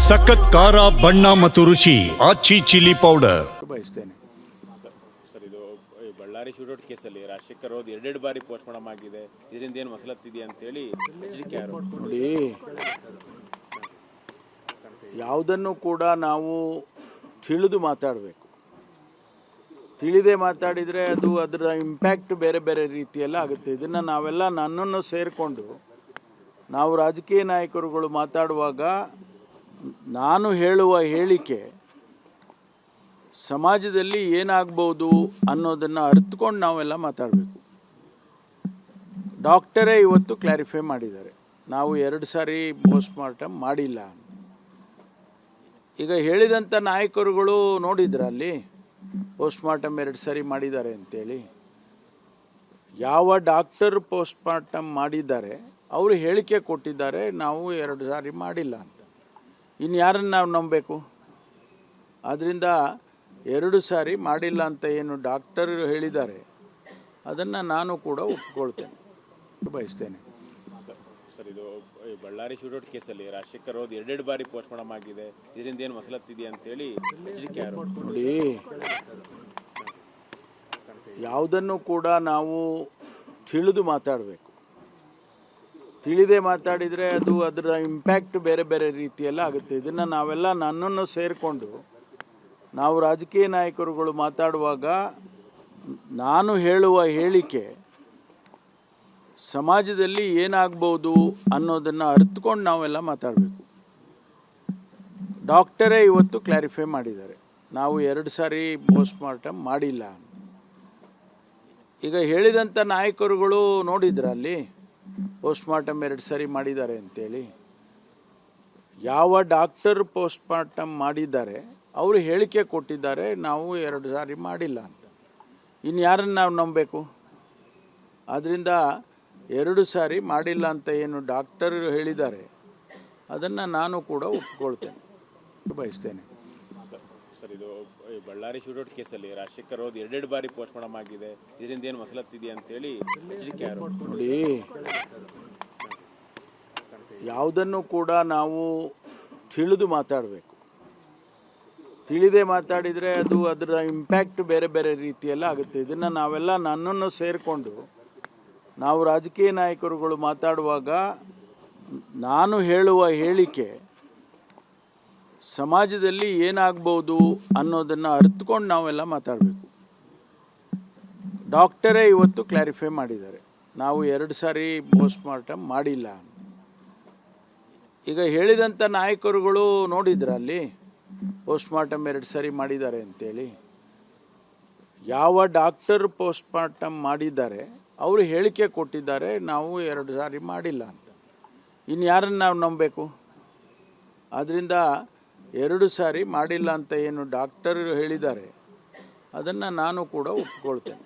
ಸಖತ್ ಖಾರ ಬಣ್ಣ ಮತ್ತು ರುಚಿ ಆಚಿ ಚಿಲ್ಲಿ ಪೌಡರ್ ಬಯಸ್ತೇನೆ. ಸರ್, ಇದು ಬಳ್ಳಾರಿ ಶೂಟೌಟ್ ಕೇಸಲ್ಲಿ ರಾಜಶೇಖರ್ ಅವ್ರದ್ದು ಎರಡೆರಡು ಬಾರಿ ಪೋಸ್ಟ್ ಮಾಡಮ್ ಆಗಿದೆ. ಇದರಿಂದ ಏನು ಮಸಲತ್ತಿದೆಯಾ ಅಂತೇಳಿ ಎಚ್ಚರಿಕೆ ನೋಡಿ, ಯಾವುದನ್ನು ಕೂಡ ನಾವು ತಿಳಿದು ಮಾತಾಡಬೇಕು. ತಿಳಿದೇ ಮಾತಾಡಿದರೆ ಅದರ ಇಂಪ್ಯಾಕ್ಟ್ ಬೇರೆ ಬೇರೆ ರೀತಿಯೆಲ್ಲ ಆಗುತ್ತೆ. ಇದನ್ನು ನಾವೆಲ್ಲ ನನ್ನನ್ನು ಸೇರಿಕೊಂಡು ನಾವು ರಾಜಕೀಯ ನಾಯಕರುಗಳು ಮಾತಾಡುವಾಗ ನಾನು ಹೇಳುವ ಹೇಳಿಕೆ ಸಮಾಜದಲ್ಲಿ ಏನಾಗ್ಬೋದು ಅನ್ನೋದನ್ನು ಅರ್ಥಕೊಂಡು ನಾವೆಲ್ಲ ಮಾತಾಡಬೇಕು. ಡಾಕ್ಟರೇ ಇವತ್ತು ಕ್ಲಾರಿಫೈ ಮಾಡಿದ್ದಾರೆ, ನಾವು 2 ಸಾರಿ ಪೋಸ್ಟ್ ಮಾರ್ಟಮ್ ಮಾಡಿಲ್ಲ ಅಂತ. ಈಗ ಹೇಳಿದಂಥ ನಾಯಕರುಗಳು ನೋಡಿದ್ರ ಅಲ್ಲಿ ಪೋಸ್ಟ್ ಮಾರ್ಟಮ್ 2 ಸಾರಿ ಮಾಡಿದ್ದಾರೆ ಅಂತೇಳಿ. ಯಾವ ಡಾಕ್ಟರ್ ಪೋಸ್ಟ್ ಮಾರ್ಟಮ್ ಮಾಡಿದ್ದಾರೆ ಅವರು ಹೇಳಿಕೆ ಕೊಟ್ಟಿದ್ದಾರೆ, ನಾವು 2 ಸಾರಿ ಮಾಡಿಲ್ಲ ಅಂತ. ಇನ್ನು ಯಾರನ್ನು ನಾವು ನಂಬಬೇಕು? ಆದ್ದರಿಂದ 2 ಸಾರಿ ಮಾಡಿಲ್ಲ ಅಂತ ಏನು ಡಾಕ್ಟರ್ ಹೇಳಿದ್ದಾರೆ ಅದನ್ನು ನಾನು ಕೂಡ ಒಪ್ಕೊಳ್ತೇನೆ, ಬಯಸ್ತೇನೆ. ಸರ್, ಇದು ಬಳ್ಳಾರಿ ಶೂಟೌಟ್ ಕೇಸಲ್ಲಿ ರಾಜಶೇಖರ್ ಅವ್ರದ್ದು ಎರಡೆರಡು ಬಾರಿ ಪೋಸ್ಟ್ ಮಾಡಮ್ ಆಗಿದೆ. ಇದರಿಂದ ಏನು ಮಸಲತ್ತಿದೆಯಾ ಅಂತೇಳಿ ಎಚ್ಚರಿಕೆ ನೋಡಿ, ಯಾವುದನ್ನು ಕೂಡ ನಾವು ತಿಳಿದು ಮಾತಾಡಬೇಕು. ತಿಳಿದೇ ಮಾತಾಡಿದರೆ ಅದರ ಇಂಪ್ಯಾಕ್ಟ್ ಬೇರೆ ಬೇರೆ ರೀತಿಯೆಲ್ಲ ಆಗುತ್ತೆ. ಇದನ್ನು ನಾವೆಲ್ಲ ನನ್ನನ್ನು ಸೇರಿಕೊಂಡು ನಾವು ರಾಜಕೀಯ ನಾಯಕರುಗಳು ಮಾತಾಡುವಾಗ ನಾನು ಹೇಳುವ ಹೇಳಿಕೆ ಸಮಾಜದಲ್ಲಿ ಏನಾಗ್ಬೋದು ಅನ್ನೋದನ್ನು ಅರ್ಥಕೊಂಡು ನಾವೆಲ್ಲ ಮಾತಾಡಬೇಕು. ಡಾಕ್ಟರೇ ಇವತ್ತು ಕ್ಲಾರಿಫೈ ಮಾಡಿದ್ದಾರೆ, ನಾವು 2 ಸಾರಿ ಪೋಸ್ಟ್ ಮಾರ್ಟಮ್ ಮಾಡಿಲ್ಲ ಅಂತ. ಈಗ ಹೇಳಿದಂಥ ನಾಯಕರುಗಳು ನೋಡಿದ್ರ ಅಲ್ಲಿ ಪೋಸ್ಟ್ ಮಾರ್ಟಮ್ 2 ಸಾರಿ ಮಾಡಿದ್ದಾರೆ ಅಂತೇಳಿ. ಯಾವ ಡಾಕ್ಟರ್ ಪೋಸ್ಟ್ ಮಾರ್ಟಮ್ ಮಾಡಿದ್ದಾರೆ ಅವರು ಹೇಳಿಕೆ ಕೊಟ್ಟಿದ್ದಾರೆ, ನಾವು 2 ಸಾರಿ ಮಾಡಿಲ್ಲ ಅಂತ. ಇನ್ನು ಯಾರನ್ನು ನಾವು ನಂಬಬೇಕು? ಆದ್ದರಿಂದ 2 ಸಾರಿ ಮಾಡಿಲ್ಲ ಅಂತ ಏನು ಡಾಕ್ಟರ್ ಹೇಳಿದ್ದಾರೆ ಅದನ್ನು ನಾನು ಕೂಡ ಒಪ್ಕೊಳ್ತೇನೆ, ಬಯಸ್ತೇನೆ. ಸರ್, ಇದು ಬಳ್ಳಾರಿ ಶೂಟೌಟ್ ಕೇಸಲ್ಲಿ ರಾಜಶೇಖರ್ ಅವ್ರದ್ದು ಎರಡೆರಡು ಬಾರಿ ಪೋಸ್ಟ್ ಮಾಡಮ್ ಆಗಿದೆ. ಇದರಿಂದ ಏನು ಮಸಲತ್ತಿದೆಯಾ ಅಂತೇಳಿ ಎಚ್ಚರಿಕೆ ನೋಡಿ, ಯಾವುದನ್ನು ಕೂಡ ನಾವು ತಿಳಿದು ಮಾತಾಡಬೇಕು. ತಿಳಿದೇ ಮಾತಾಡಿದರೆ ಅದರ ಇಂಪ್ಯಾಕ್ಟ್ ಬೇರೆ ಬೇರೆ ರೀತಿಯೆಲ್ಲ ಆಗುತ್ತೆ. ಇದನ್ನು ನಾವೆಲ್ಲ ನನ್ನನ್ನು ಸೇರಿಕೊಂಡು ನಾವು ರಾಜಕೀಯ ನಾಯಕರುಗಳು ಮಾತಾಡುವಾಗ ನಾನು ಹೇಳುವ ಹೇಳಿಕೆ ಸಮಾಜದಲ್ಲಿ ಏನಾಗ್ಬೋದು ಅನ್ನೋದನ್ನು ಅರ್ಥಕೊಂಡು ನಾವೆಲ್ಲ ಮಾತಾಡಬೇಕು. ಡಾಕ್ಟರೇ ಇವತ್ತು ಕ್ಲಾರಿಫೈ ಮಾಡಿದ್ದಾರೆ, ನಾವು 2 ಸಾರಿ ಪೋಸ್ಟ್ ಮಾರ್ಟಮ್ ಮಾಡಿಲ್ಲ ಅಂತ. ಈಗ ಹೇಳಿದಂಥ ನಾಯಕರುಗಳು ನೋಡಿದ್ರ ಅಲ್ಲಿ ಪೋಸ್ಟ್ ಮಾರ್ಟಮ್ 2 ಸಾರಿ ಮಾಡಿದ್ದಾರೆ ಅಂತೇಳಿ. ಯಾವ ಡಾಕ್ಟರ್ ಪೋಸ್ಟ್ ಮಾರ್ಟಮ್ ಮಾಡಿದ್ದಾರೆ ಅವರು ಹೇಳಿಕೆ ಕೊಟ್ಟಿದ್ದಾರೆ, ನಾವು 2 ಸಾರಿ ಮಾಡಿಲ್ಲ ಅಂತ. ಇನ್ನು ಯಾರನ್ನು ನಾವು ನಂಬಬೇಕು? ಆದ್ದರಿಂದ 2 ಸಾರಿ ಮಾಡಿಲ್ಲ ಅಂತ ಏನು ಡಾಕ್ಟರ್ ಹೇಳಿದ್ದಾರೆ ಅದನ್ನು ನಾನು ಕೂಡ ಒಪ್ಕೊಳ್ತೇನೆ.